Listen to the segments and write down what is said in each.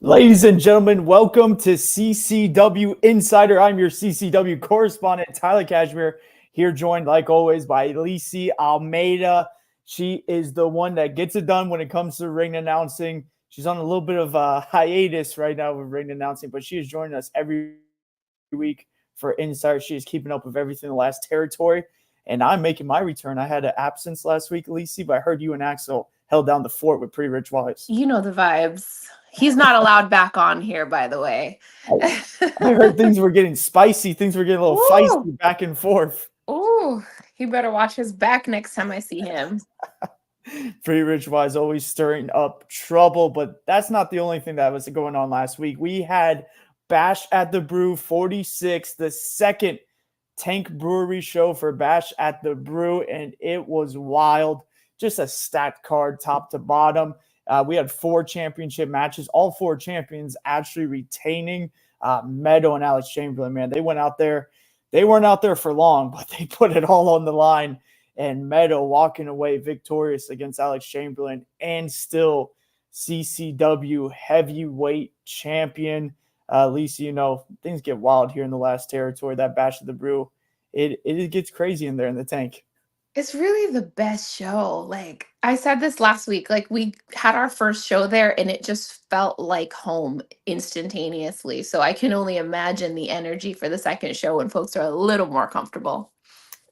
Ladies and gentlemen, welcome to CCW Insider. I'm your CCW correspondent, Tyler Cashmere, here joined, like always, by Lisi Almeida. She is the one that gets it done when it comes to ring announcing. She's on a little bit of a hiatus right now with ring announcing, but she is joining us every week for Insider. She is keeping up with everything in the last territory, and I'm making my return. I had an absence last week, Lisi, but I heard you and Axel held down the fort with Pretty Rich Wise. You know the vibes. He's not allowed back on here, by the way. I heard things were getting spicy. Things were getting a little feisty back and forth. Ooh, he better watch his back next time I see him. Pretty Rich Wise always stirring up trouble, but that's not the only thing that was going on last week. We had Bash at the Brew 46, the second Tank Brewery show for Bash at the Brew, and it was wild. Just a stacked card top to bottom. We had 4 championship matches, all 4 champions actually retaining. Meadow and Alex Chamberlain, man, they went out there. They weren't out there for long, but they put it all on the line. And Meadow walking away victorious against Alex Chamberlain and still CCW heavyweight champion. Lisa, you know, things get wild here in the last territory. That Bash of the Brew, it gets crazy in there in the tank. It's really the best show. Like I said this last week, like we had our first show there and it just felt like home instantaneously. So I can only imagine the energy for the second show when folks are a little more comfortable.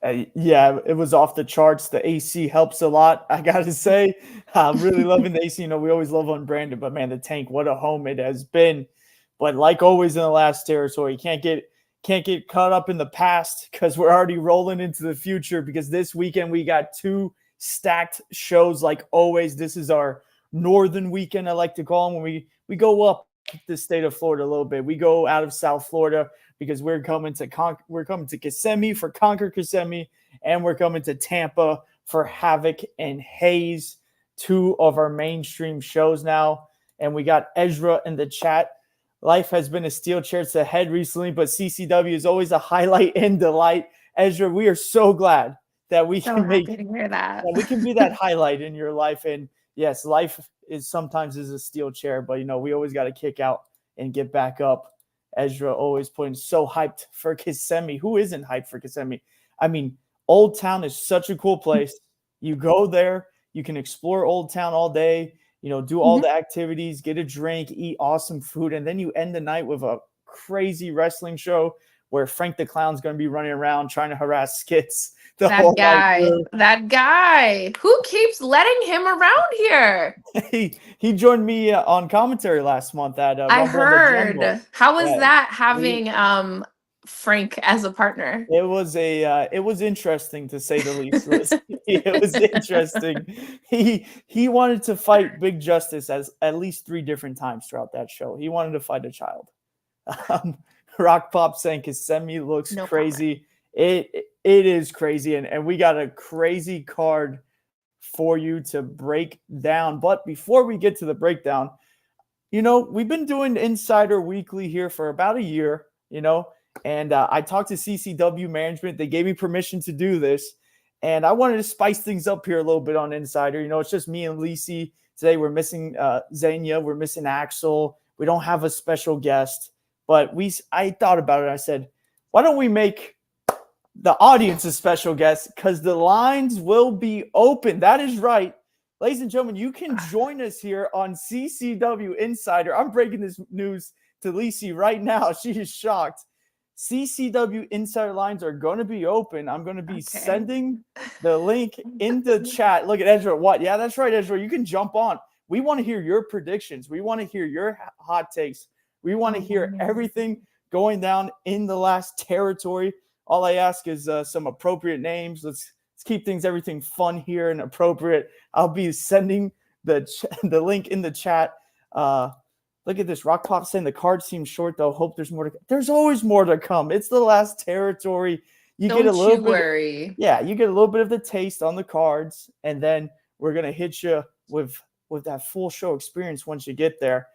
Yeah, it was off the charts. The AC helps a lot, I got to say. I'm really loving the AC. You know, we always love Unbranded, but man, the tank, what a home it has been. But like always in the last territory, you can't get caught up in the past because we're already rolling into the future, because this weekend we got 2 stacked shows like always. This is our northern weekend, I like to call them, when we go up the state of Florida a little bit. We go out of South Florida because we're coming to Kissimmee for Conquer Kissimmee, and we're coming to Tampa for Havoc and Hayes, 2 of our mainstream shows now. And we got Ezra in the chat. Life has been a steel chair to the head recently, but CCW is always a highlight and delight. Ezra, we are so glad that we can hear that. we can be that highlight in your life. And yes, life is sometimes a steel chair, but you know, we always got to kick out and get back up. Ezra always putting so hyped for Kissimmee. Who isn't hyped for Kissimmee? I mean, Old Town is such a cool place. You go there, you can explore Old Town all day. You know, do all the activities, get a drink, eat awesome food, and then you end the night with a crazy wrestling show where Frank the Clown's going to be running around trying to harass Skits. That guy who keeps letting him around here. He joined me on commentary last month at I heard. How was that having Frank as a partner? It was interesting, to say the least. It was interesting. He wanted to fight Big Justice at least 3 different times throughout that show. He wanted to fight a child. Rock Pop saying Kissimmee looks crazy. It is crazy, and we got a crazy card for you to break down. But before we get to the breakdown, you know, we've been doing Insider Weekly here for about a year, you know, and I talked to CCW management. They gave me permission to do this, and I wanted to spice things up here a little bit on Insider. You know, it's just me and Lisi today. We're missing Xenia. We're missing Axel. We don't have a special guest, but I thought about it. I said, why don't we make the audience a special guest, because the lines will be open. That is right. Ladies and gentlemen, you can join us here on CCW Insider. I'm breaking this news to Lisi right now. She is shocked. CCW Insider lines are going to be open. I'm going to be sending the link in the chat. Look at Ezra. What? Yeah, that's right, Ezra. You can jump on. We want to hear your predictions. We want to hear your hot takes. We want to hear everything going down in the last territory. All I ask is some appropriate names. Let's keep everything fun here and appropriate. I'll be sending the link in the chat. Look at this. Rock Pop saying the card seems short, though. Hope there's more to come. There's always more to come. It's the last territory. Don't get a little bit. Worry. Yeah, you get a little bit of the taste on the cards, and then we're gonna hit you with that full show experience once you get there.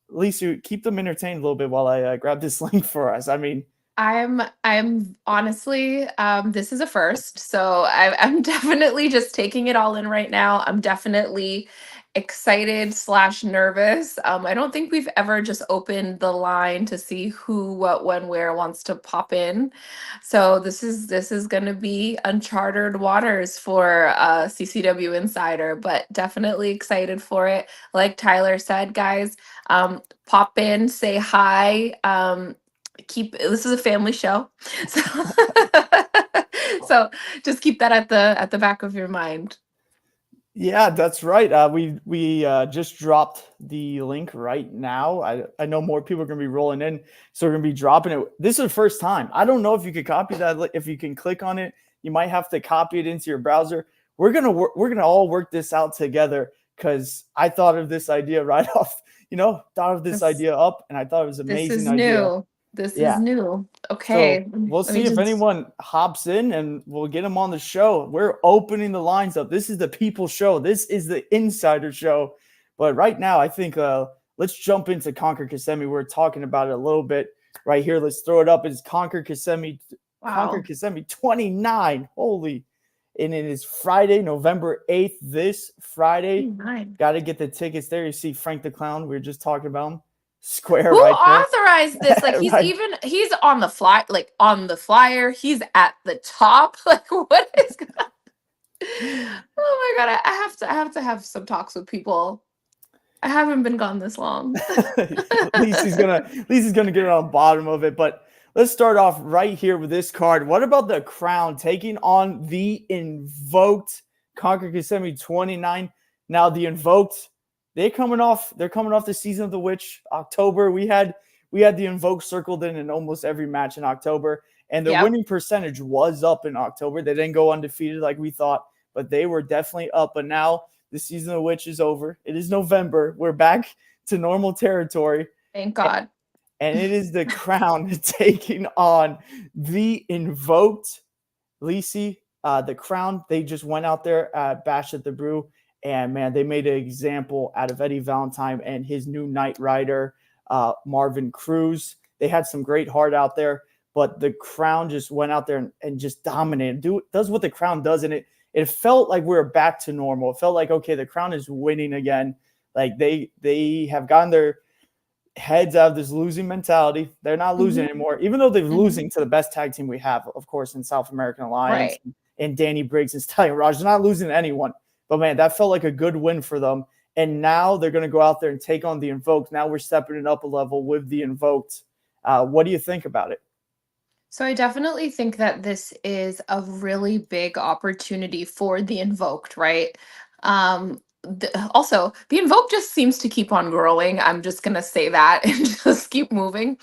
Lisa, keep them entertained a little bit while I grab this link for us. I mean, I'm honestly, this is a first, so I'm definitely just taking it all in right now. I'm definitely excited slash nervous. I don't think we've ever just opened the line to see who, what, when, where wants to pop in. So this is going to be uncharted waters for CCW Insider, but definitely excited for it. Like Tyler said, guys, pop in, say hi. This is a family show, so so just keep that at the back of your mind. Yeah, that's right. We just dropped the link right now. I know more people are gonna be rolling in, so we're gonna be dropping it. This is the first time. I don't know if you could copy that. If you can click on it, you might have to copy it into your browser. We're gonna all work this out together because I thought of this idea right off. Thought of this idea up, and I thought it was an This is amazing idea. new. This Yeah. is new. So Okay. we'll Let me see if just- anyone hops in and we'll get them on the show. We're opening the lines up. This is the people show. This is the insider show. But right now, I think let's jump into Conquer Kissimmee. We're talking about it a little bit right here. Let's throw it up. It's Conquer Kissimmee. Wow. Conquer Kissimmee 29. Holy. And it is Friday, November 8th. This Friday. Got to get the tickets there. You see Frank the Clown. We were just talking about him. Square Who right there. authorized this? Like he's Right. he's on the flyer. He's at the top. Like what is going on? Oh my god, I have to have some talks with people. I haven't been gone this long. At least he's gonna get it on the bottom of it. But let's start off right here with this card. What about the Crown taking on the Invoked? Conquer Kissimmee 29. Now the Invoked, they're coming off the Season of the Witch. October, we had the Invoked circled in almost every match in October, and the winning percentage was up in October. They didn't go undefeated like we thought, but they were definitely up. But now the Season of the Witch is over. It is November. We're back to normal territory. Thank God. And it is the Crown taking on the Invoked. Lisi, the Crown, they just went out there at Bash at the Brew. And, man, they made an example out of Eddie Valentine and his new Knight Rider, Marvin Cruz. They had some great heart out there, but the Crown just went out there and just dominated. Does what the Crown does, and it felt like we were back to normal. It felt like, okay, the Crown is winning again. Like they have gotten their heads out of this losing mentality. They're not losing anymore, even though they're losing to the best tag team we have, of course, in South American Alliance, and Danny Briggs and Stallion Raj. They're not losing to anyone. But, man, that felt like a good win for them. And now they're going to go out there and take on the Invoked. Now we're stepping it up a level with the Invoked. What do you think about it? So I definitely think that this is a really big opportunity for the Invoked, right? Also, the Invoked just seems to keep on growing. I'm just going to say that and just keep moving.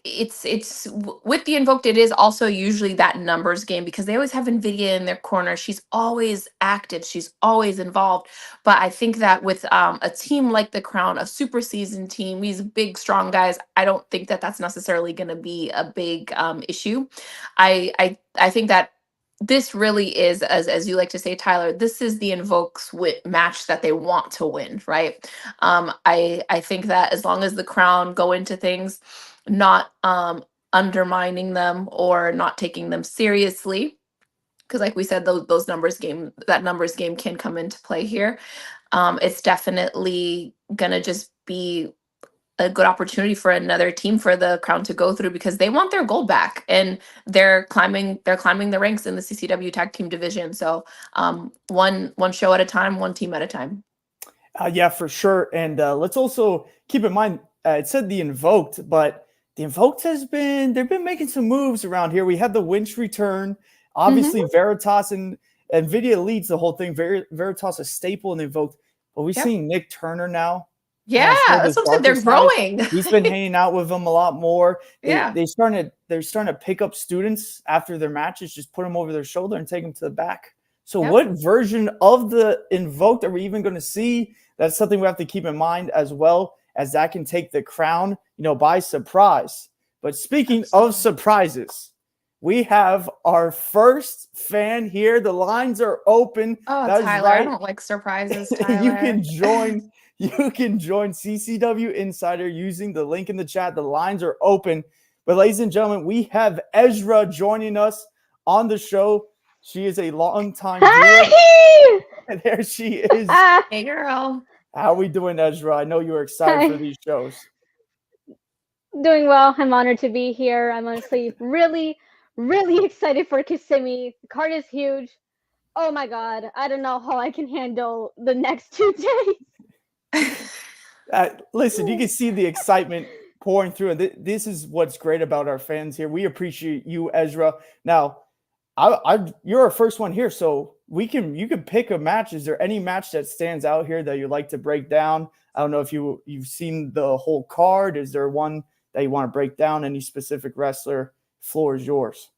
It's with the Invoked, it is also usually that numbers game because they always have Nvidia in their corner. She's always active, she's always involved. But I think that with a team like the Crown, a super seasoned team, these big strong guys, I don't think that that's necessarily going to be a big issue. I think that this really is, as you like to say, Tyler, this is the Invokes match that they want to win, right? I think that as long as the Crown go into things not undermining them or not taking them seriously, because like we said, that numbers game can come into play here. It's definitely gonna just be a good opportunity for another team for the Crown to go through because they want their gold back and they're climbing the ranks in the CCW tag team division. So one show at a time, one team at a time. Yeah, for sure. And let's also keep in mind, it said the Invoked, but the Invoked they've been making some moves around here. We had the Winch return. Obviously, Veritas and Nvidia leads the whole thing. Veritas a staple in the Invoked. But we've seen Nick Turner now. Yeah, that's what I'm saying. They're growing. He's been hanging out with them a lot more. Yeah. They're starting to pick up students after their matches, just put them over their shoulder and take them to the back. So what version of the Invoked are we even going to see? That's something we have to keep in mind as well, as that can take the Crown, by surprise. But speaking of surprises, we have our first fan here. The lines are open. Oh, Tyler, I don't like surprises, Tyler. You can join CCW Insider using the link in the chat. The lines are open. But ladies and gentlemen, we have Ezra joining us on the show. She is a longtime viewer. There she is. Hey, girl. How are we doing, Ezra? I know you were excited for Hi. these shows. Doing well. I'm honored to be here. I'm honestly really, really excited for Kissimmee. The card is huge. Oh my god. I don't know how I can handle the next 2 days. Listen, you can see the excitement pouring through, and this is what's great about our fans here. We appreciate you, Ezra. Now, you're our first one here, so you can pick a match. Is there any match that stands out here that you'd like to break down? I don't know if you've seen the whole card. Is there one that you want to break down? Any specific wrestler? Floor is yours.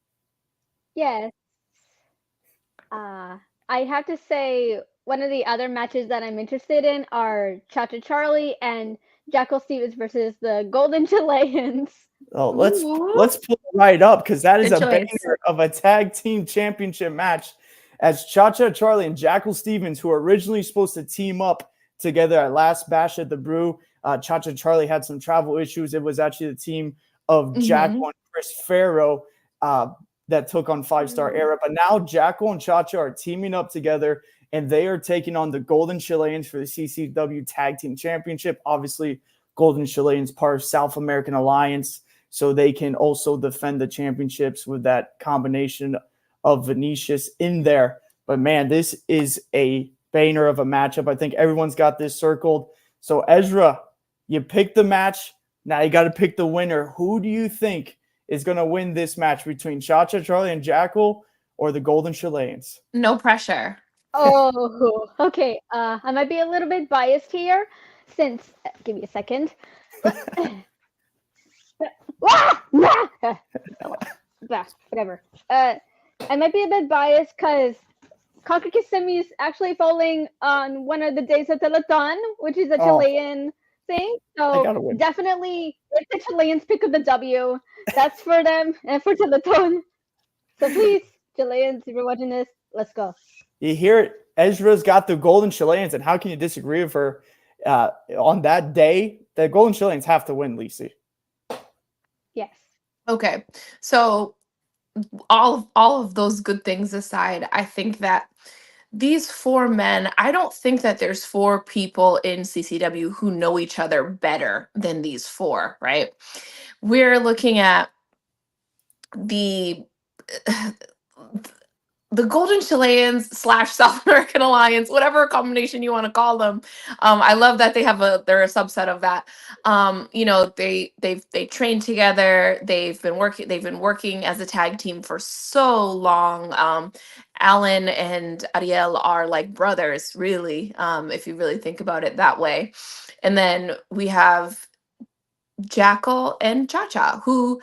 Yes. I have to say one of the other matches that I'm interested in are Chacha Charlie and Jackal Stevens versus the Golden Chileans. Oh, let's pull it right up, because that is Good a choice. banger of a tag team championship match, as Chacha Charlie and Jackal Stevens, who were originally supposed to team up together at last Bash at the Brew. Chacha Charlie had some travel issues. It was actually the team of Jackal and Chris Farrow that took on 5-Star Era. But now Jackal and Chacha are teaming up together, and they are taking on the Golden Chileans for the CCW Tag Team Championship. Obviously, Golden Chileans part of South American Alliance, so they can also defend the championships with that combination of Vinicius in there. But man, this is a banger of a matchup. I think everyone's got this circled. So Ezra, you picked the match. Now you got to pick the winner. Who do you think is going to win this match between Chacha Charlie and Jackal, or the Golden Chileans? No pressure. Oh, okay. I might be a little bit biased here, since give me a second. Whatever. I might be a bit biased because Conquer Kissimmee is actually falling on one of the days of Teleton, which is a Chilean thing. So definitely, if the Chileans pick up the W, that's for them and for Teleton. So please, Chileans, if you're watching this, let's go. You hear it. Ezra's got the Golden Chileans, and how can you disagree with her? On that day, the Golden Chileans have to win, Lisi. Yes. Okay. So all of those good things aside, I think that these 4 men, I don't think that there's 4 people in CCW who know each other better than these 4, right? We're looking at the Golden Chileans / South American Alliance, whatever combination you want to call them. I love that they're a subset of that. They trained together. They've been working as a tag team for so long. Alan and Ariel are like brothers, really, if you really think about it that way. And then we have Jackal and Chacha, who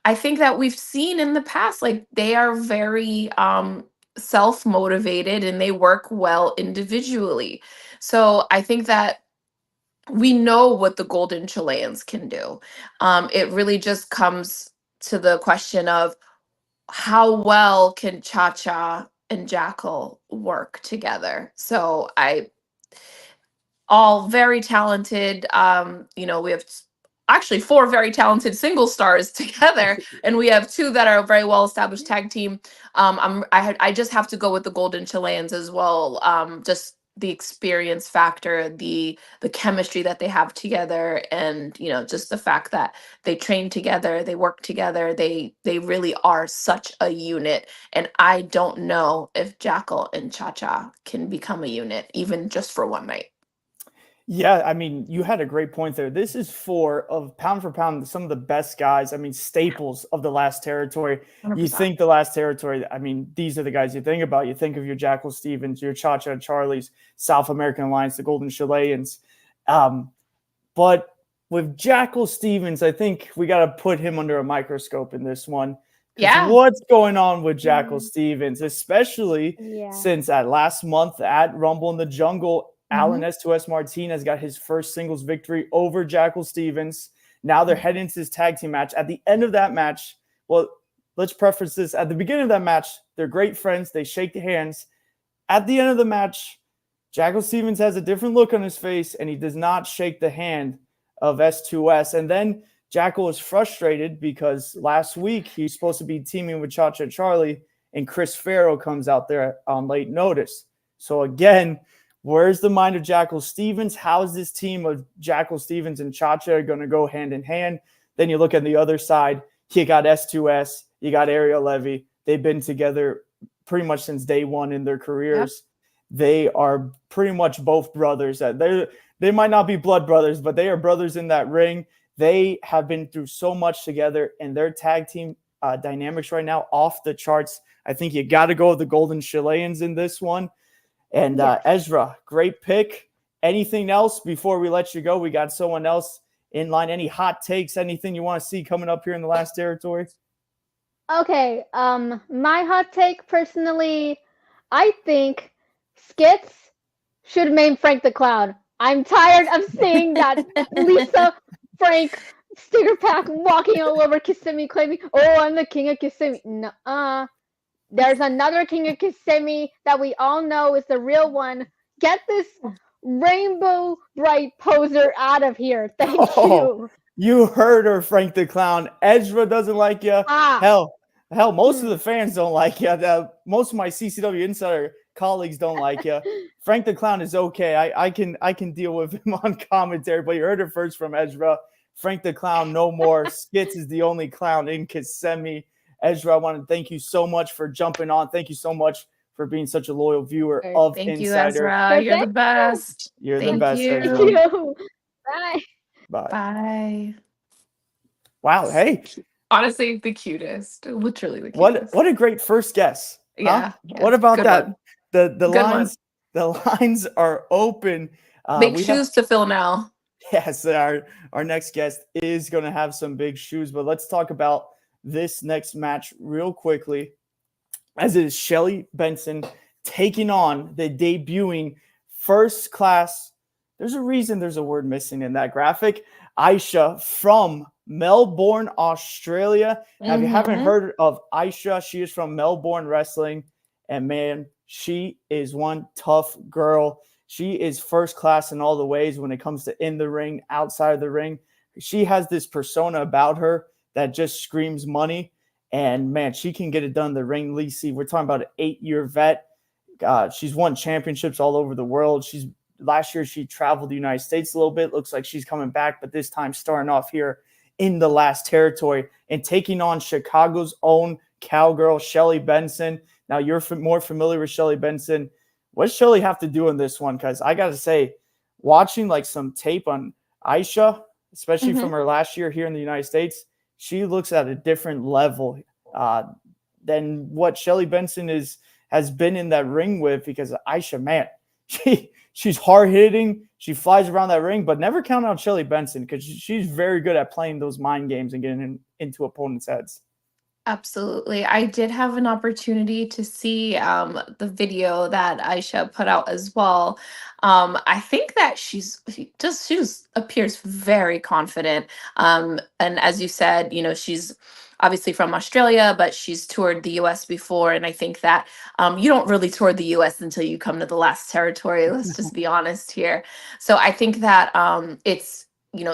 I think that we've seen in the past, like they are very self-motivated and they work well individually. So I think that we know what the Golden Chileans can do. It really just comes to the question of how well can Chacha and Jackal work together. So all very talented. We have actually 4 very talented single stars together, and we have 2 that are a very well established tag team. I just have to go with the Golden Chileans as well. Just the experience factor, the chemistry that they have together, and just the fact that they train together, they work together, they really are such a unit. And I don't know if Jackal and Chacha can become a unit even just for one night. Yeah, I mean, you had a great point there. This is 4 of pound for pound, some of the best guys. I mean, staples of the Last Territory. 100%. You think the Last Territory, I mean, these are the guys you think about. You think of your Jackal Stevens, your Chacha Charlies, South American Alliance, the Golden Chileans. But with Jackal Stevens, I think we got to put him under a microscope in this one. Yeah. What's going on with Jackal Stevens, especially since last month at Rumble in the Jungle, Alan S2S Martinez got his first singles victory over Jackal Stevens. Now they're heading into this tag team match. At the end of that match, well, let's preface this. At the beginning of that match, they're great friends. They shake hands. At the end of the match, Jackal Stevens has a different look on his face, and he does not shake the hand of S2S. And then Jackal is frustrated because last week he's supposed to be teaming with Chacha Charlie, and Chris Farrow comes out there on late notice. So again, where's the mind of Jackal Stevens? How is this team of Jackal Stevens and Chacha going to go hand in hand? Then you look at the other side, you got S2S, you got Ariel Levy. They've been together pretty much since day one in their careers. Yep. They are pretty much both brothers. They might not be blood brothers, but they are brothers in that ring. They have been through so much together, and their tag team dynamics right now off the charts. I think you got to go with the Golden Chileans in this one. And Ezra, great pick. Anything else before we let you go? We got someone else in line. Any hot takes? Anything you want to see coming up here in the last territory? Okay. My hot take, personally, I think Skits should name Frank the Clown. I'm tired of seeing that Lisa Frank sticker pack walking all over Kissimmee claiming, oh, I'm the king of Kissimmee. Nuh-uh. There's another king of Kissimmee that we all know is the real one. Get this rainbow bright poser out of here. Thank you. You heard her, Frank the Clown. Ezra doesn't like you. Hell, most of the fans don't like you. Most of my CCW Insider colleagues don't like you. Frank the Clown is okay. I can deal with him on commentary, but you heard it first from Ezra. Frank the Clown, no more. Skits is the only clown in Kissimmee. Ezra, I want to thank you so much for jumping on. Thank you so much for being such a loyal viewer of Insider. Thank you, Ezra. You're the best. You're the best, Ezra. Thank you. Bye. Bye. Bye. Wow, hey. Honestly, the cutest. Literally the cutest. What a great first guess. Yeah. What about Good that? One. The lines are open. Big shoes to fill now. Yes, our next guest is going to have some big shoes, but let's talk about this next match real quickly, as it is Shelly Benson taking on the debuting first class. There's a reason there's a word missing in that graphic. Aisha from Melbourne, Australia. Now, if you haven't heard of Aisha, she is from Melbourne Wrestling, and man, she is one tough girl. She is first class in all the ways when it comes to in the ring, outside of the ring. She has this persona about her that just screams money. And, man, she can get it done in the ring. Lacey, we're talking about an 8-year vet. She's won championships all over the world. Last year, she traveled the United States a little bit. Looks like she's coming back, but this time starting off here in the last territory and taking on Chicago's own cowgirl, Shelly Benson. Now, you're more familiar with Shelly Benson. What does Shelly have to do in this one? Because I got to say, watching like some tape on Aisha, especially from her last year here in the United States, she looks at a different level than what Shelly Benson has been in that ring with, because Aisha, man, she's hard-hitting. She flies around that ring, but never count out Shelly Benson because she's very good at playing those mind games and getting into opponents' heads. Absolutely. I did have an opportunity to see the video that Aisha put out as well. I think that she appears very confident. And as you said, she's obviously from Australia, but she's toured the US before. And I think that you don't really tour the US until you come to the last territory. Let's just be honest here. So I think that it's,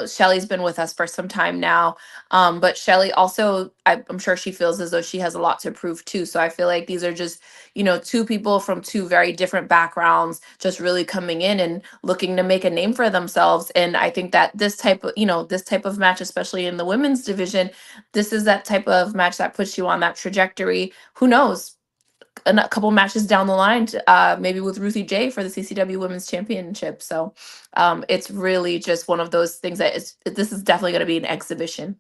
Shelly's been with us for some time now. But Shelly also, I'm sure she feels as though she has a lot to prove too. So I feel like these are just, two people from two very different backgrounds, just really coming in and looking to make a name for themselves. And I think that this type of match, especially in the women's division, this is that type of match that puts you on that trajectory. Who knows? A couple matches down the line, maybe with Ruthie J for the CCW Women's Championship. So it's really just one of those things that this is definitely going to be an exhibition.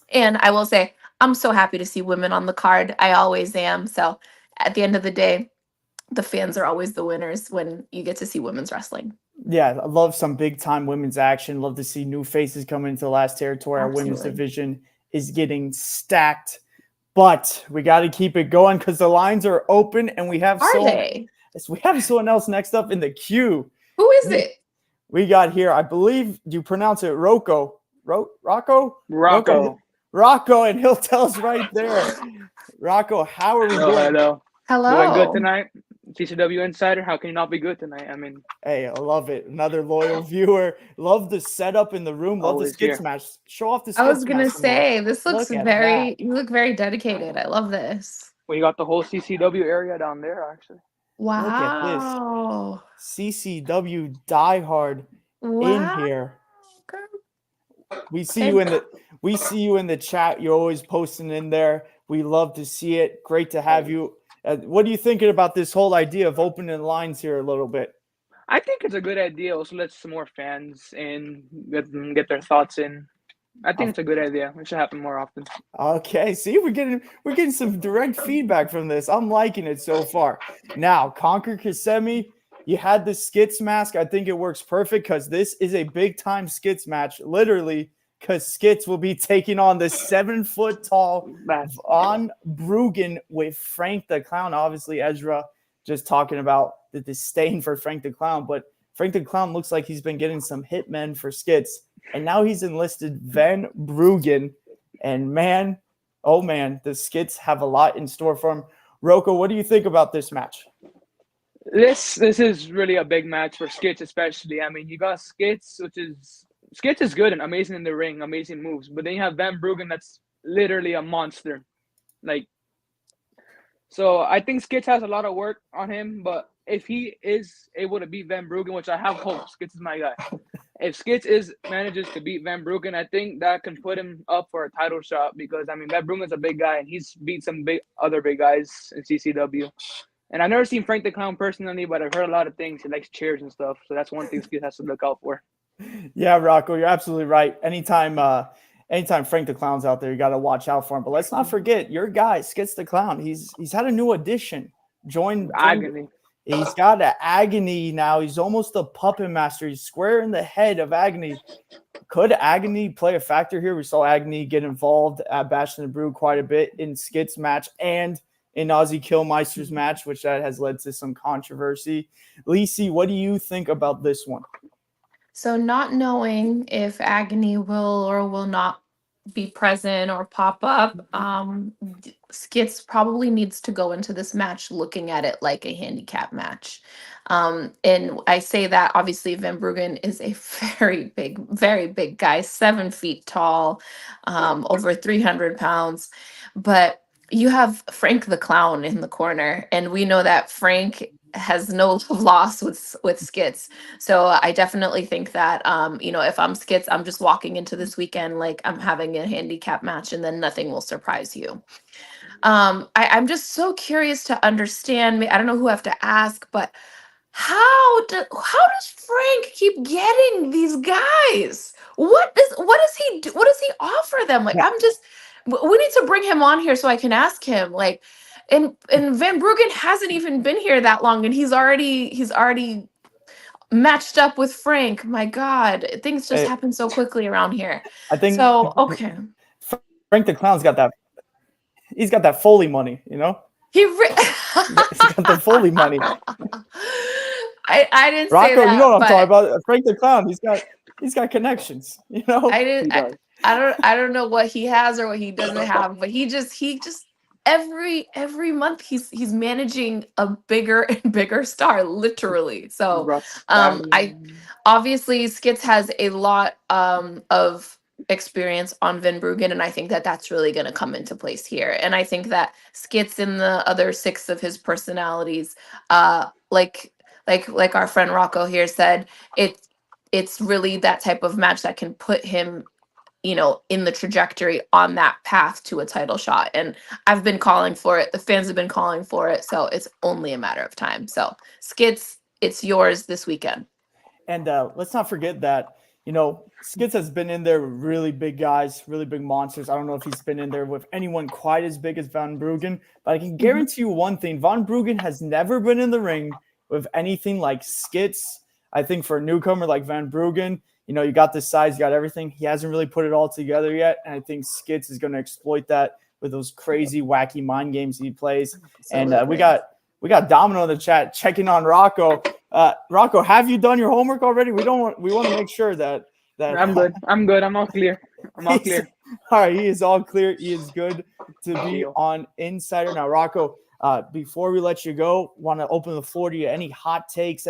And I will say, I'm so happy to see women on the card. I always am. So at the end of the day, the fans are always the winners when you get to see women's wrestling. Yeah, I love some big-time women's action. Love to see new faces come into the last territory. Absolutely. Our women's division is getting stacked. But we got to keep it going because the lines are open, and we have someone else next up in the queue. Who is it? We got here, I believe you pronounce it Rocco. Rocco, and he'll tell us right there. Rocco, how are we doing? Hello. Doing good tonight. CCW Insider, how can you not be good tonight? I mean, hey, I love it. Another loyal viewer. Love the setup in the room. Love the skits match. Show off the skits match. I was gonna say, this looks you look very dedicated. I love this. We got the whole CCW area down there, actually. Look at this. Wow. CCW diehard in Wow. here. Girl. We see you in the chat. You're always posting in there. We love to see it. Great to have you. What are you thinking about this whole idea of opening lines here a little bit? I think it's a good idea. Also, let some more fans in, get their thoughts in. I think it's a good idea. It should happen more often. Okay, see, we're getting some direct feedback from this. I'm liking it so far. Now, Conquer Kissimmee, you had the Skits mask. I think it works perfect because this is a big-time Skits match, literally, because Skits will be taking on the 7-foot-tall Von Bruggen with Frank the Clown. Obviously, Ezra just talking about the disdain for Frank the Clown, but Frank the Clown looks like he's been getting some hitmen for Skits. And now he's enlisted Van Bruggen. And man, oh man, the Skits have a lot in store for him. Rocco, what do you think about this match? This is really a big match for Skits, especially. I mean, you got Skits, Skits is good and amazing in the ring, amazing moves. But then you have Van Bruggen that's literally a monster. So I think Skits has a lot of work on him, but if he is able to beat Van Bruggen, which I have hope, Skits is my guy. If Skits manages to beat Van Bruggen, I think that can put him up for a title shot because, I mean, Van Bruggen's a big guy and he's beat some other big guys in CCW. And I've never seen Frank the Clown personally, but I've heard a lot of things. He likes chairs and stuff, so that's one thing Skits has to look out for. Yeah, Rocco, you're absolutely right. Anytime Frank the Clown's out there, you got to watch out for him. But let's not forget your guy, Skits the Clown. He's had a new addition. Joined Agony. He's got an Agony now. He's almost a puppet master. He's square in the head of Agony. Could Agony play a factor here? We saw Agony get involved at Bash in the Brew quite a bit in Skits match and in Aussie Kilmister's match, which that has led to some controversy. Lisi, what do you think about this one? So not knowing if Agony will or will not be present or pop up, Skits probably needs to go into this match looking at it like a handicap match. And I say that obviously Van Bruggen is a very big guy, 7 feet tall, over 300 pounds. But you have Frank the Clown in the corner, and we know that Frank has no loss with Skits. So I definitely think that, if I'm Skits, I'm just walking into this weekend like I'm having a handicap match, and then nothing will surprise you. I'm just so curious to understand. I don't know who I have to ask, but how does Frank keep getting these guys? What does he do? What does he offer them? Like, we need to bring him on here so I can ask him. Like, and Van Bruggen hasn't even been here that long, and he's already matched up with Frank. My God, things just happen so quickly around here. I think so. Okay, Frank the Clown's got that. He's got that Foley money, you know. He's got the Foley money. I didn't Rocco, say that. You know what I'm talking about. Frank the Clown. He's got connections. You know. I don't know what he has or what he doesn't have, but he just every month he's managing a bigger and bigger star, literally. So I obviously Skits has a lot of experience on Van Bruggen, and I think that that's really going to come into place here. And I think that Skits in the other 6 of his personalities, like our friend Rocco here said, it's really that type of match that can put him, in the trajectory on that path to a title shot. And I've been calling for it. The fans have been calling for it. So it's only a matter of time. So Skits, it's yours this weekend. And let's not forget that, Skits has been in there with really big guys, really big monsters. I don't know if he's been in there with anyone quite as big as Van Bruggen, but I can guarantee you one thing. Van Bruggen has never been in the ring with anything like Skits. I think for a newcomer like Van Bruggen, you got the size, you got everything. He hasn't really put it all together yet, and I think Skits is going to exploit that with those crazy, wacky mind games he plays. Absolutely. And we got Domino in the chat checking on Rocco. Rocco, have you done your homework already? We want to make sure that I'm good. I'm all clear. All right, he is all clear. He is good to be on Insider. Now, Rocco, before we let you go, want to open the floor to you. Any hot takes,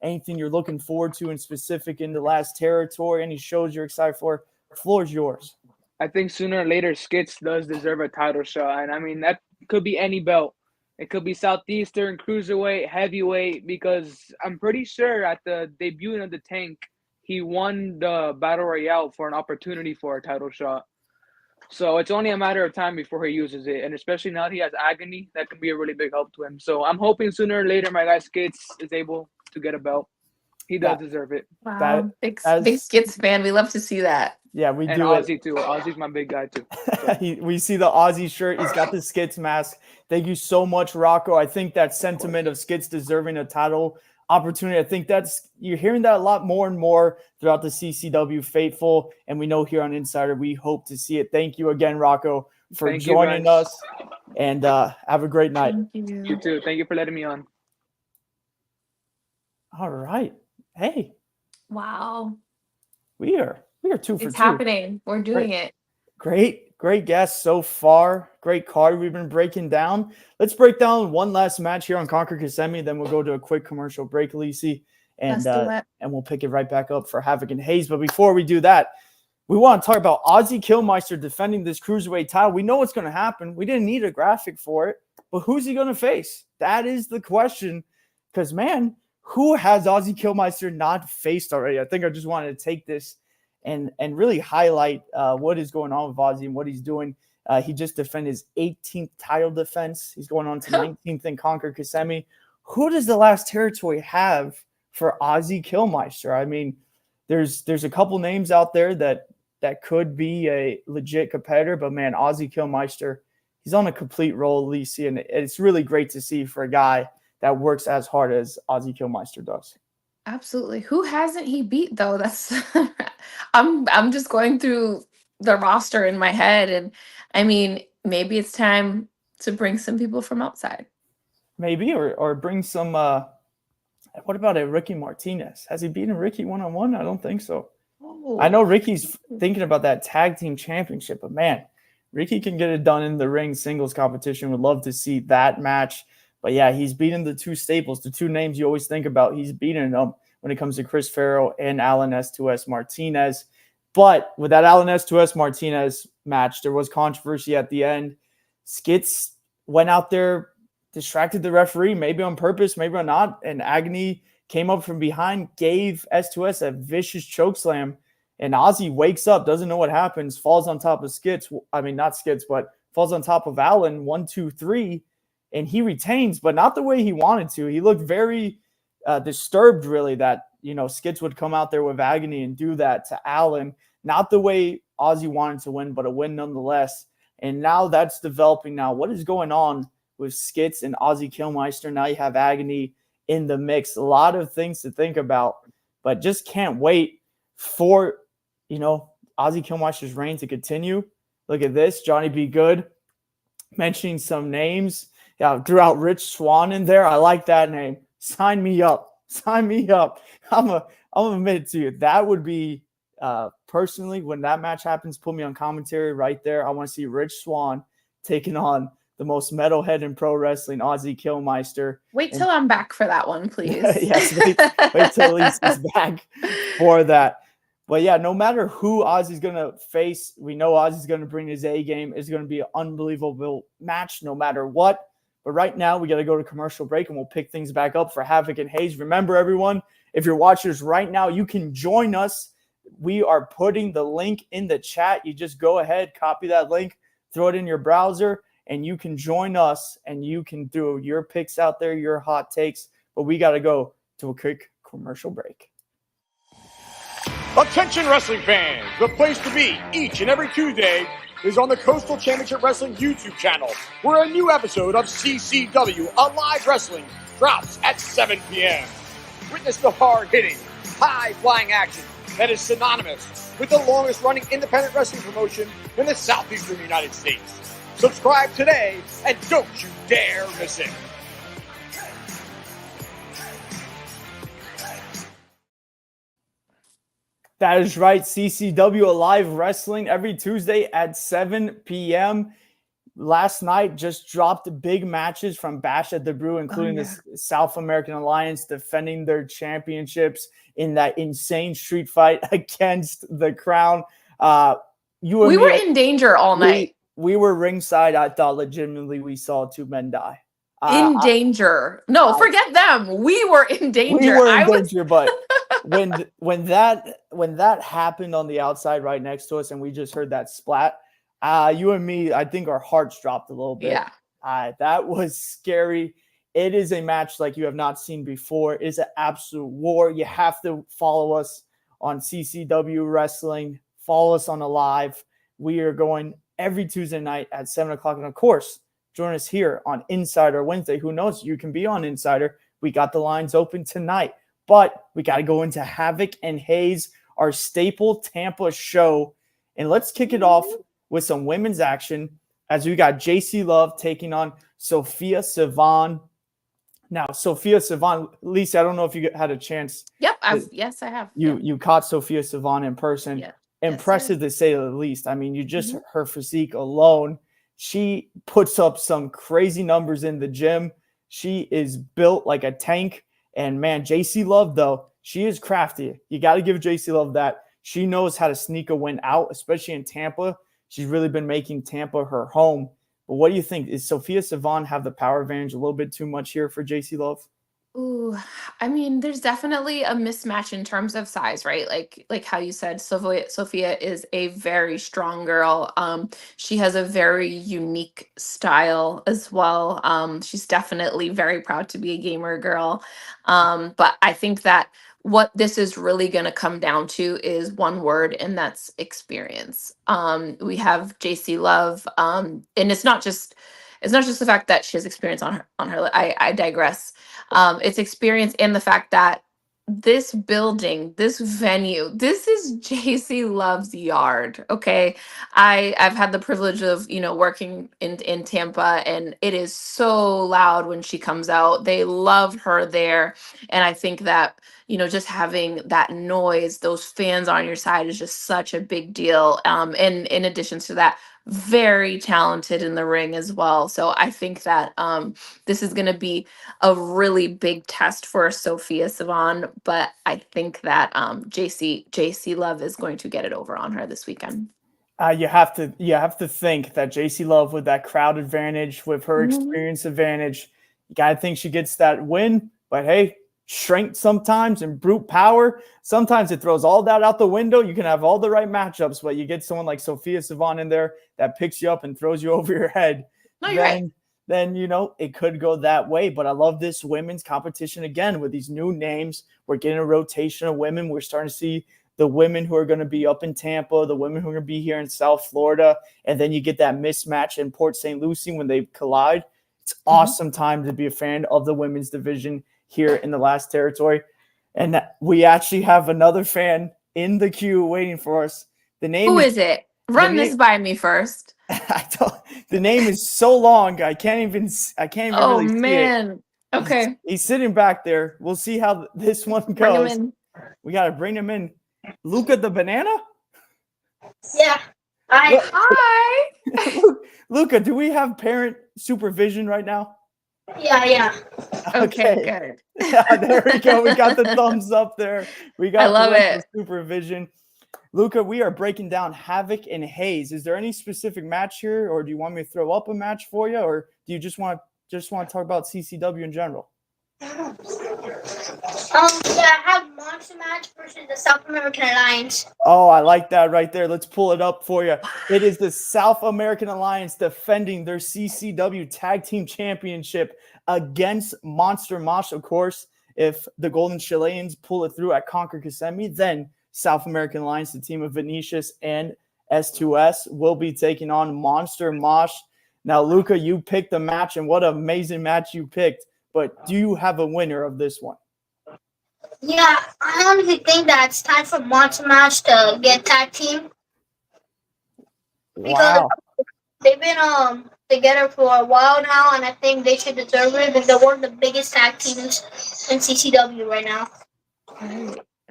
anything you're looking forward to in specific in the last territory, any shows you're excited for? The floor is yours. I think sooner or later Skits does deserve a title shot. And I mean, that could be any belt. It could be Southeastern, Cruiserweight, Heavyweight, because I'm pretty sure at the debut of the Tank, he won the Battle Royale for an opportunity for a title shot. So it's only a matter of time before he uses it. And especially now that he has Agony, that can be a really big help to him. So I'm hoping sooner or later my guy Skits is able to get a belt. He does deserve it. Wow. Big Skits fan. We love to see that. Yeah, we And do. Aussie too. Aussie's my big guy too. So. We see the Aussie shirt. He's got the Skits mask. Thank you so much, Rocco. I think that sentiment of Skits deserving a title opportunity, I think you're hearing that a lot more and more throughout the CCW faithful, and we know here on Insider we hope to see it. Thank you again, Rocco, for joining us, and have a great night. Thank you. You too. Thank you for letting me on. All right. Hey. Wow. We are 2 for 2. It's happening. We're doing it. Great guests so far. Great card we've been breaking down. Let's break down one last match here on Conquer Kissimmee. Then we'll go to a quick commercial break, Lisi, and we'll pick it right back up for Havoc and Hayes. But before we do that, we want to talk about Aussie Kilmister defending this Cruiserweight title. We know what's going to happen. We didn't need a graphic for it, but who's he going to face? That is the question. Because, man, who has Aussie Kilmister not faced already? I think I just wanted to take this and really highlight what is going on with Aussie and what he's doing. He just defended his 18th title defense. He's going on to 19th in Conquer Kissimmee. Who does the last territory have for Aussie Kilmister? I mean, there's a couple names out there that could be a legit competitor, but man, Aussie Kilmister, he's on a complete roll, Lisi, and it's really great to see for a guy that works as hard as Aussie Kilmister does. Absolutely. Who hasn't he beat though? That's I'm just going through the roster in my head, and I mean, maybe it's time to bring some people from outside. Maybe, or bring some what about a Ricky Martinez? Has he beaten Ricky one-on-one? I don't think so. Oh. I know Ricky's thinking about that tag team championship, but man, Ricky can get it done in the ring singles competition. Would love to see that match. But yeah, he's beaten the two staples, the two names you always think about. He's beaten them when it comes to Chris Farrell and Alan S2S Martinez. But with that Alan S2S Martinez match, there was controversy at the end. Skits went out there, distracted the referee, maybe on purpose, maybe not. And Agony came up from behind, gave S2S a vicious chokeslam. And Aussie wakes up, doesn't know what happens, falls on top of Skits. I mean, not Skits, but falls on top of Alan, 1, 2, 3. And he retains, but not the way he wanted to. He looked very disturbed, really, that, Skits would come out there with Agony and do that to Alan. Not the way Aussie wanted to win, but a win nonetheless. And now that's developing now. What is going on with Skits and Aussie Kilmister? Now you have Agony in the mix. A lot of things to think about, but just can't wait for, Aussie Kilmister's reign to continue. Look at this. Johnny B. Good mentioning some names. Yeah, threw out Rich Swann in there. I like that name. Sign me up. Sign me up. I'm admit to you. That would be personally, when that match happens, put me on commentary right there. I want to see Rich Swann taking on the most metalhead in pro wrestling, Aussie Kilmister. Wait till I'm back for that one, please. Yes, wait till Lisa's back for that. But yeah, no matter who Aussie's going to face, we know Aussie's going to bring his A game. It's going to be an unbelievable match no matter what. But right now, we got to go to commercial break, and we'll pick things back up for Havoc and Hayes. Remember, everyone, if you're watching us right now, you can join us. We are putting the link in the chat. You just go ahead, copy that link, throw it in your browser, and you can join us, and you can do your picks out there, your hot takes. But we got to go to a quick commercial break. Attention wrestling fans, the place to be each and every Tuesday is on the Coastal Championship Wrestling YouTube channel, where a new episode of CCW Alive Wrestling drops at 7 p.m. Witness the hard-hitting, high-flying action that is synonymous with the longest-running independent wrestling promotion in the southeastern United States. Subscribe today, and don't you dare miss it. That is right. CCW Alive Wrestling every Tuesday at 7 p.m. Last night just dropped big matches from Bash at the Brew, including the South American Alliance defending their championships in that insane street fight against the Crown. We were in danger all night. We were ringside. I thought legitimately we saw two men die. In danger. No, forget them. We were in danger. We were in danger, but when that happened on the outside right next to us and we just heard that splat, you and me, I think our hearts dropped a little bit. Yeah. That was scary. It is a match like you have not seen before. It is an absolute war. You have to follow us on CCW Wrestling. Follow us on the live. We are going every Tuesday night at 7 o'clock. And of course, join us here on Insider Wednesday. Who knows? You can be on Insider. We got the lines open tonight. But we got to go into Havoc and Hayes, our staple Tampa show. And let's kick it off with some women's action as we got JC Love taking on Sophia Sivan. Now, Sophia Sivan, Lisa, I don't know if you had a chance. Yep. Yes, I have. You caught Sophia Sivan in person. Yeah. Impressive to say the least. I mean, you just her physique alone. She puts up some crazy numbers in the gym. She is built like a tank. And man, JC Love, though, she is crafty. You got to give JC Love that. She knows how to sneak a win out, especially in Tampa. She's really been making Tampa her home. But what do you think? Is Sophia Sivan have the power advantage a little bit too much here for JC Love? Ooh, I mean, there's definitely a mismatch in terms of size, right? Like how you said, Sophia is a very strong girl. She has a very unique style as well. She's definitely very proud to be a gamer girl. But I think that what this is really going to come down to is one word, and that's experience. We have JC Love, and it's not just the fact that she has experience on her. I digress. It's experience in the fact that this building, this venue, this is JC Love's yard. Okay. I've had the privilege of, working in Tampa, and it is so loud when she comes out. They love her there. And I think that, just having that noise, those fans on your side is just such a big deal. And in addition to that, very talented in the ring as well. So I think that this is going to be a really big test for Sophia Sivan, but I think that JC Love is going to get it over on her this weekend. You have to think that JC Love, with that crowd advantage, with her experience advantage, you gotta think she gets that win. But hey, strength sometimes and brute power, sometimes it throws all that out the window. You can have all the right matchups, but you get someone like Sophia Sivan in there that picks you up and throws you over your head. No, you're right. Then, it could go that way. But I love this women's competition again with these new names. We're getting a rotation of women. We're starting to see the women who are going to be up in Tampa, the women who are going to be here in South Florida. And then you get that mismatch in Port St. Lucie when they collide. It's awesome time to be a fan of the women's division here in the last territory. And we actually have another fan in the queue waiting for us. Who is it? Run this by me first. The name is so long, I can't even really see it. Okay. He's sitting back there. We'll see how this one goes. We got to bring him in. Luca the Banana? Yeah. Hi. Luca, do we have parent supervision right now? Yeah. Okay, good. Yeah, there we go. We got the thumbs up there. I love it. Supervision. Luca, we are breaking down Havoc and Hayes. Is there any specific match here, or do you want me to throw up a match for you, or do you just want to talk about CCW in general? Yeah, I have Monster Match versus the South American Alliance. Oh, I like that right there. Let's pull it up for you. It is the South American Alliance defending their CCW Tag Team Championship against Monster Mosh. Of course, if the Golden Chileans pull it through at Conquer Kissimmee, then South American Alliance, the team of Vinicius and S2S, will be taking on Monster Mosh. Now, Luca, you picked the match, and what an amazing match you picked. But do you have a winner of this one? Yeah, I honestly think that it's time for Monster Match to get tag team. Because they've been together for a while now, and I think they should deserve it because they're one of the biggest tag teams in CCW right now.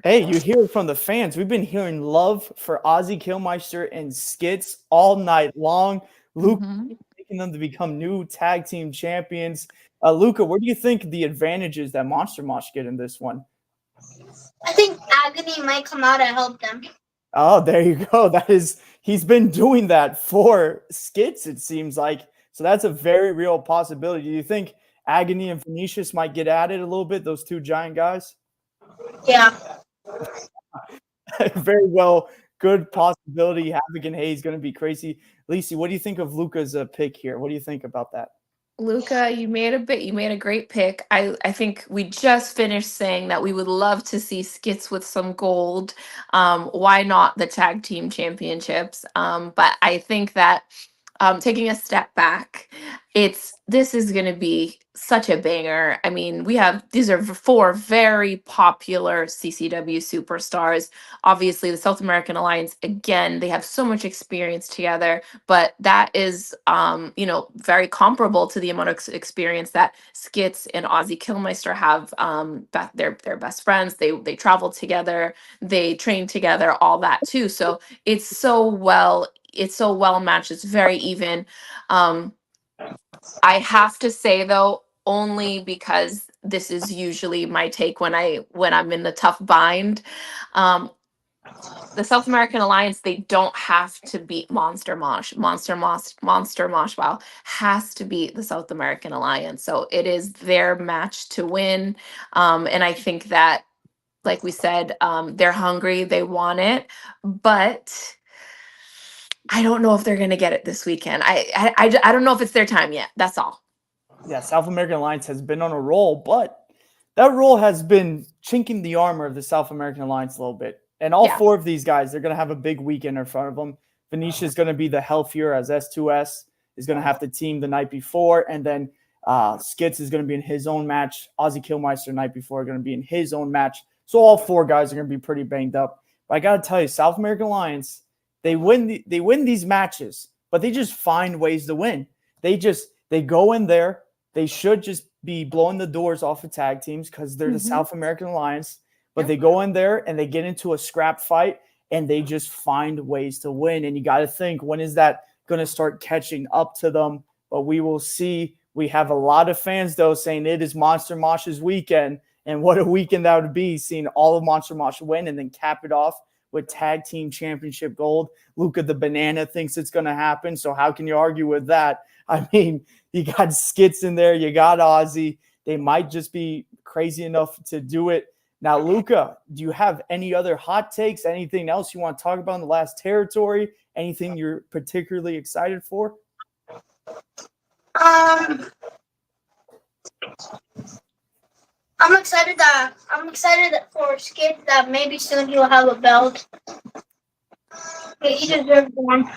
Hey, you hear it from the fans. We've been hearing love for Aussie, Kilmister, and Skits all night long. Luca making them to become new tag team champions. Luca, where do you think the advantages that Monster Mosh get in this one? I think Agony might come out and help them. Oh, there you go. He's been doing that for Skits, it seems like. So that's a very real possibility. Do you think Agony and Vinicius might get at it a little bit, those two giant guys. Yeah. Very well. Good possibility. Havoc and Hayes going to be crazy. Lacey, what do you think of Luca's pick here? What do you think about that? Luca, you made a great pick. I think we just finished saying that we would love to see Skits with some gold. Why not the tag team championships? But I think that taking a step back, this is going to be such a banger. I mean, these are 4 very popular CCW superstars. Obviously, the South American Alliance, again, they have so much experience together, but that is, very comparable to the amount of experience that Skits and Aussie Kilmister have. They're best friends. They travel together, they train together, all that too. So it's so well matched. It's very even. I have to say though, only because this is usually my take when I'm in the tough bind. The South American Alliance, they don't have to beat Monster Mosh. Monster Mosh, wow, has to beat the South American Alliance. So it is their match to win. And I think that, like we said, they're hungry, they want it, but I don't know if they're going to get it this weekend. I don't know if it's their time yet. That's all. Yeah, South American Alliance has been on a roll, but that roll has been chinking the armor of the South American Alliance a little bit. And all 4 of these guys, they're going to have a big weekend in front of them. Venetia is going to be the healthier, as S2S is going to have the team the night before. And then Skits is going to be in his own match. Aussie Kilmister night before are going to be in his own match. So all 4 guys are going to be pretty banged up. But I got to tell you, South American Alliance, they win these matches, but they just find ways to win. They go in there. They should just be blowing the doors off of tag teams because they're the South American Alliance. But they go in there and they get into a scrap fight and they just find ways to win. And you got to think, when is that going to start catching up to them? But we will see. We have a lot of fans, though, saying it is Monster Mosh's weekend. And what a weekend that would be, seeing all of Monster Mosh win and then cap it off with tag team championship gold. Luca the Banana thinks it's going to happen. So how can you argue with that? I mean, you got Skits in there. You got Aussie. They might just be crazy enough to do it. Now, Luca, do you have any other hot takes? Anything else you want to talk about in the last territory? Anything you're particularly excited for? I'm excited for Skid that maybe soon he'll have a belt. He deserves one.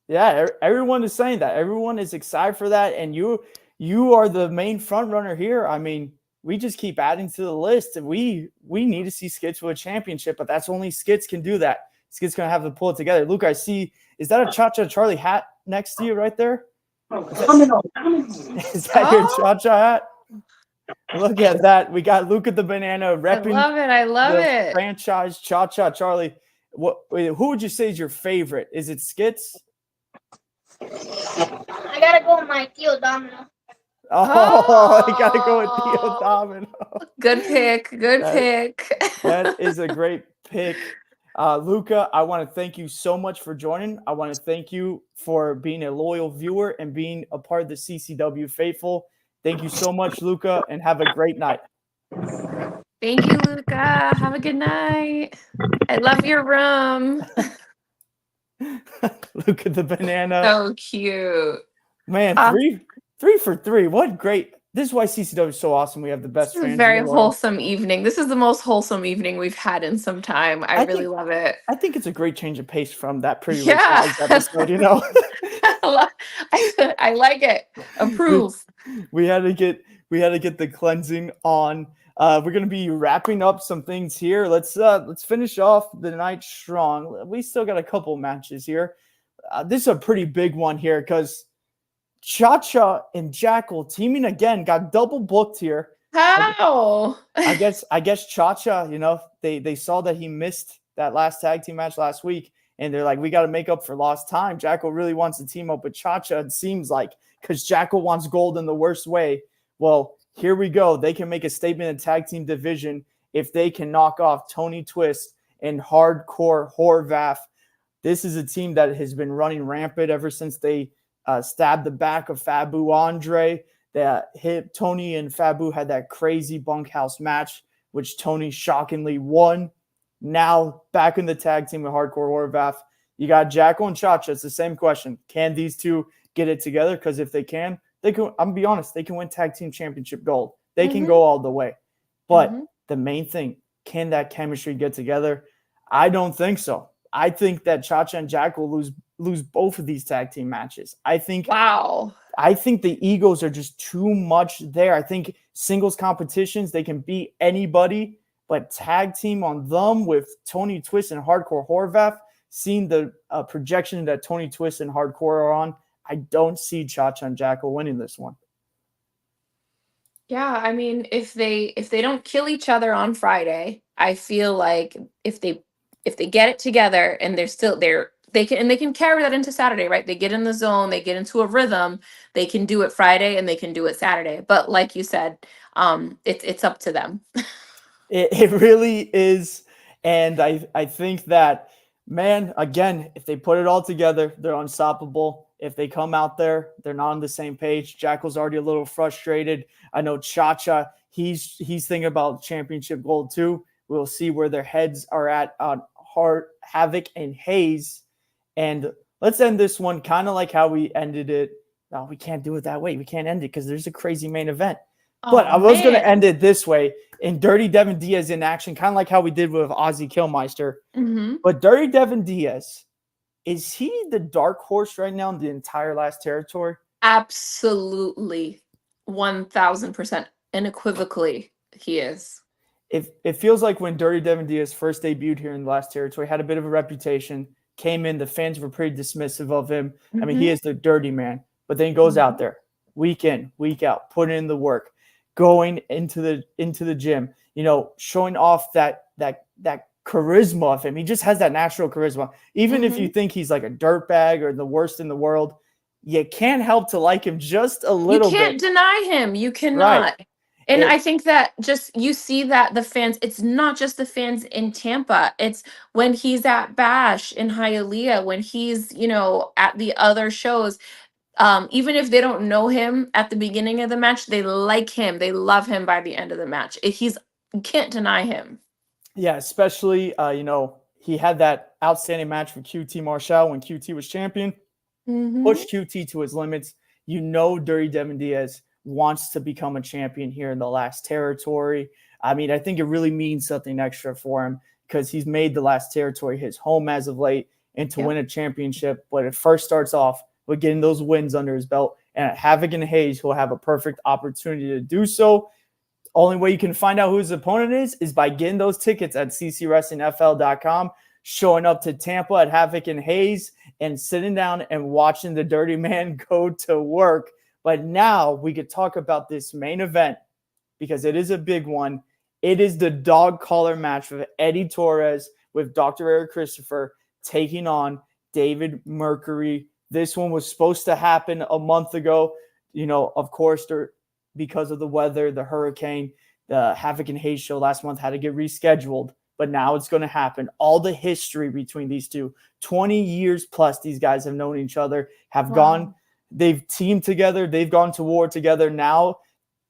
Yeah, everyone is saying that. Everyone is excited for that, and you are the main front runner here. I mean, we just keep adding to the list, and we need to see Skits with a championship, but that's only Skits can do that. Skits going to have to pull it together. Luke, I see, is that a Chacha Charlie hat next to you right there? Is that your Chacha hat? Look at that. We got Luca the Banana repping. I love it. Franchise Chacha Charlie. Who would you say is your favorite? Is it Skits? I gotta go with my Theo Domino. Oh, I gotta go with Theo Domino. Good pick. Pick. That is a great pick. Luca, I want to thank you so much for joining. I want to thank you for being a loyal viewer and being a part of the CCW faithful. Thank you so much, Luca, and have a great night. Thank you, Luca. Have a good night. I love your room. Luca the Banana. So cute. Man, three for three. What great. This is why CCW is so awesome. We have the best fans. This is a very wholesome evening. This is the most wholesome evening we've had in some time. I really love it. I think it's a great change of pace from that Pretty Rich Lies episode, you know. I like it. Approve. We had to get the cleansing on. We're gonna be wrapping up some things here. Let's finish off the night strong. We still got a couple matches here. This is a pretty big one here because Chacha and Jackal teaming again, got double booked here. How? I guess Chacha, you know, they saw that he missed that last tag team match last week, and they're like, we got to make up for lost time. Jackal really wants to team up with Chacha, it seems like, because Jackal wants gold in the worst way. Well, here we go. They can make a statement in the tag team division if they can knock off Tony Twist and Hardcore Horvath. This is a team that has been running rampant ever since they stabbed the back of Fabu Andre. that Tony and Fabu had that crazy bunkhouse match, which Tony shockingly won. Now back in the tag team with Hardcore Horvath, you got Jackal and Chacha. It's the same question. Can these two get it together? Because if they can, I'm gonna be honest, they can win tag team championship gold. They can go all the way. But the main thing, can that chemistry get together? I don't think so. I think that Chacha and Jackal lose both of these tag team matches. I think the egos are just too much there. I think singles competitions, they can beat anybody, but tag team on them with Tony Twist and Hardcore Horvath, seeing the projection that Tony Twist and Hardcore are on, I don't see Chacha and Jackal winning this one. Yeah, I mean, if they don't kill each other on Friday, I feel like if they get it together and they can carry that into Saturday, right? They get in the zone, they get into a rhythm, they can do it Friday and they can do it Saturday. But like you said, it's up to them. It really is. And I think that, man, again, if they put it all together, they're unstoppable. If they come out there, they're not on the same page. Jackal's already a little frustrated. I know Chacha, he's thinking about championship gold too. We'll see where their heads are at on Havoc and Hayes. And let's end this one kind of like how we ended it. No, we can't do it that way. We can't end it because there's a crazy main event. But I was going to end it this way. In Dirty Devon Diaz in action, kind of like how we did with Aussie Kilmister. But Dirty Devon Diaz, is he the dark horse right now in the entire last territory? Absolutely. 1,000%. Unequivocally, he is. It feels like when Dirty Devon Diaz first debuted here in the last territory, had a bit of a reputation, came in, the fans were pretty dismissive of him. I mean, he is the dirty man. But then he goes out there, week in, week out, putting in the work, going into the gym, showing off that charisma of him. He just has that natural charisma. Even if you think he's like a dirtbag or the worst in the world, you can't help to like him just a little bit. You can't deny him. You cannot. Right. And I think that just you see that the fans, it's not just the fans in Tampa. It's when he's at Bash in Hialeah, when he's, at the other shows. Even if they don't know him at the beginning of the match, they like him. They love him by the end of the match. You can't deny him. Yeah, especially, he had that outstanding match with QT Marshall when QT was champion. Pushed QT to his limits. Dirty Devon Diaz wants to become a champion here in the last territory. I mean, I think it really means something extra for him because he's made the last territory his home as of late and to win a championship. But it first starts off with getting those wins under his belt. And at Havoc and Hayes, he'll have a perfect opportunity to do so. Only way you can find out who his opponent is by getting those tickets at ccwrestlingfl.com, showing up to Tampa at Havoc and Hayes, and sitting down and watching the Dirty Man go to work. But now we could talk about this main event because it is a big one. It is the dog collar match with Eddie Torres with Dr. Eric Christopher taking on David Mercury. This one was supposed to happen a month ago. Of course, because of the weather, the hurricane, the Havoc and Hayes show last month had to get rescheduled. But now it's going to happen. All the history between these two, 20 years plus, these guys have known each other, have gone, they've teamed together, they've gone to war together. Now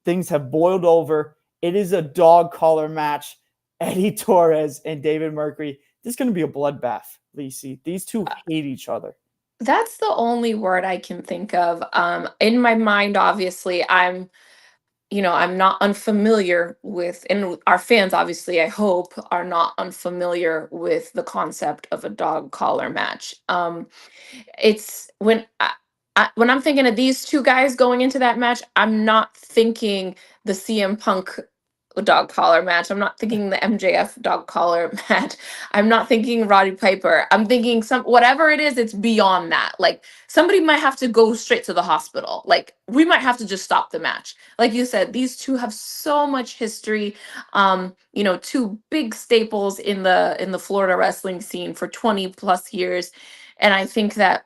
things have boiled over. It is a dog collar match. Eddie Torres and David Mercury. This is going to be a bloodbath, Lacey. These two hate each other. That's the only word I can think of. In my mind, obviously, I'm not unfamiliar with, and our fans, obviously, I hope, are not unfamiliar with the concept of a dog collar match. It's when I'm thinking of these two guys going into that match, I'm not thinking the CM Punk dog collar match. I'm not thinking the MJF dog collar match. I'm not thinking Roddy Piper. I'm thinking whatever it is, it's beyond that. Like somebody might have to go straight to the hospital. Like we might have to just stop the match. Like you said, these two have so much history. Two big staples in the Florida wrestling scene for 20 plus years. And I think that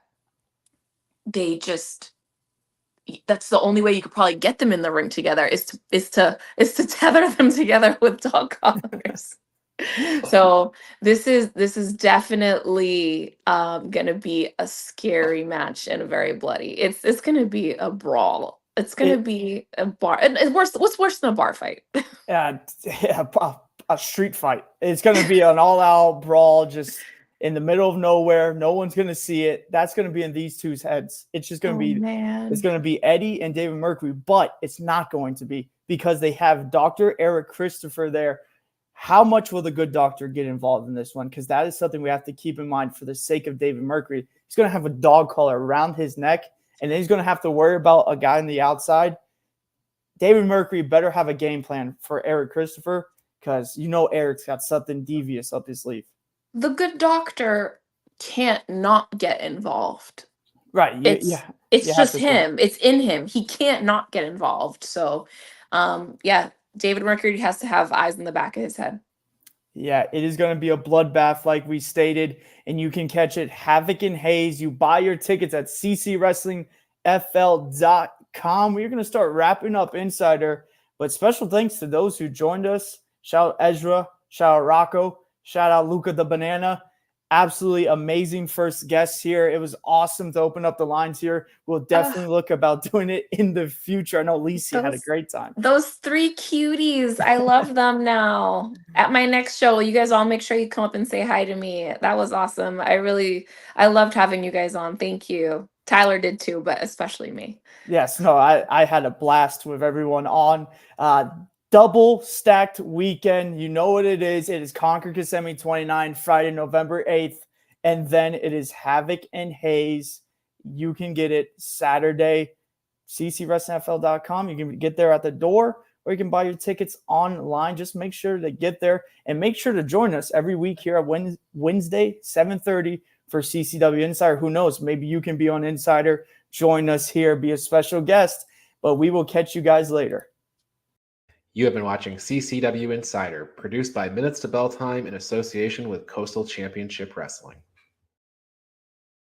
that's the only way you could probably get them in the ring together is to tether them together with dog collars. So this is definitely gonna be a scary match and very bloody. It's gonna be a brawl It's gonna be a bar. And what's worse than a bar fight? Yeah, a street fight. It's going to be an all-out brawl, just in the middle of nowhere. No one's going to see it. That's going to be in these two's heads. It's just going to be. Man. It's going to be Eddie and David Mercury, but it's not going to be because they have Dr. Eric Christopher there. How much will the good doctor get involved in this one? Because that is something we have to keep in mind for the sake of David Mercury. He's going to have a dog collar around his neck, and then he's going to have to worry about a guy on the outside. David Mercury better have a game plan for Eric Christopher because Eric's got something devious up his sleeve. The good doctor can't not get involved. Right. It's just him. It's in him. He can't not get involved. So, David Mercury has to have eyes in the back of his head. Yeah, it is going to be a bloodbath like we stated, and you can catch it Havoc and Hayes. You buy your tickets at ccwrestlingfl.com. We're going to start wrapping up Insider, but special thanks to those who joined us. Shout out Ezra, shout out Rocco, shout out Luca the Banana. Absolutely amazing first guests here. It was awesome to open up the lines here. We'll definitely look about doing it in the future. I know Lisa had a great time. Those 3 cuties. I love them now. At my next show, you guys all make sure you come up and say hi to me. That was awesome. I loved having you guys on. Thank you. Tyler did too, but especially me. Yes, no, I had a blast with everyone on. Double stacked weekend. You know what it is. It is Concord Kissimmee 29, Friday, November 8th. And then it is Havoc and Hayes. You can get it Saturday, ccwrestlingfl.com. You can get there at the door, or you can buy your tickets online. Just make sure to get there and make sure to join us every week here at Wednesday, 7:30 for CCW Insider. Who knows? Maybe you can be on Insider. Join us here. Be a special guest. But we will catch you guys later. You have been watching CCW Insider, produced by Minutes to Bell Time in association with Coastal Championship Wrestling.